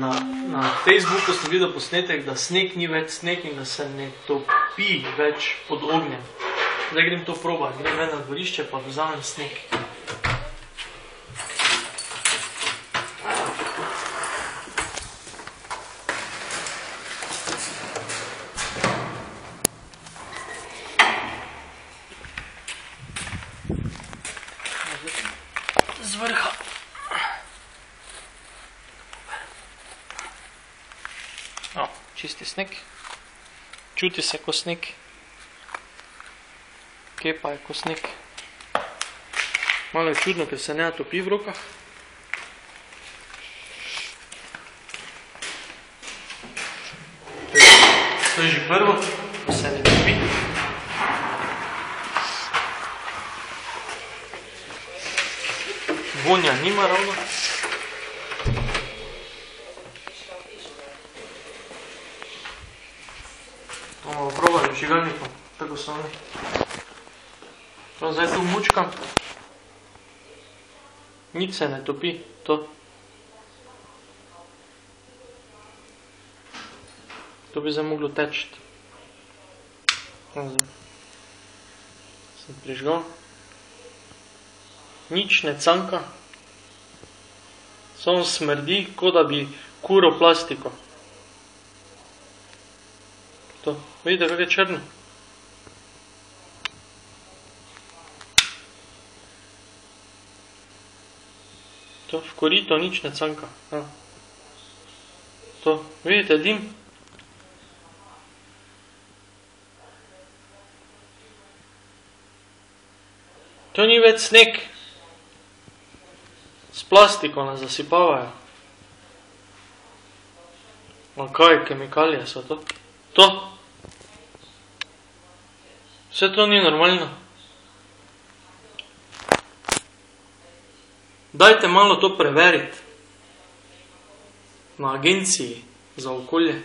Na Facebooku sem videl posnetek, da sneg ni več sneg in da se ne topi več pod ognjem. Zdaj grem to probati, grem ven na dvorišče pa vzamem sneg. Z vrha. Čisti sneg. Čuti se ko sneg. Kepa je ko sneg. Malo je čudno, ker se ne topi v rokah. To je že prvo, ko se ne topi. Vonja nima ravno. Bomo probali vžigalnikom, tako so oni. Zdaj tu mučkam. Nič se ne topi, to. To bi zdaj moglo teči. Sem prižgal. Nič ne canka. Samo smrdi, kot da bi kuril plastiko. To, vidite, kako je črno? To, v korito nič ne canka. To, vidite, dim? To ni več sneg. S plastiko nas zasipavajo. Ma kaj, kemikalije so to? To. Vse to ni normalno. Dajte malo to preveriti. Na agenciji za okolje.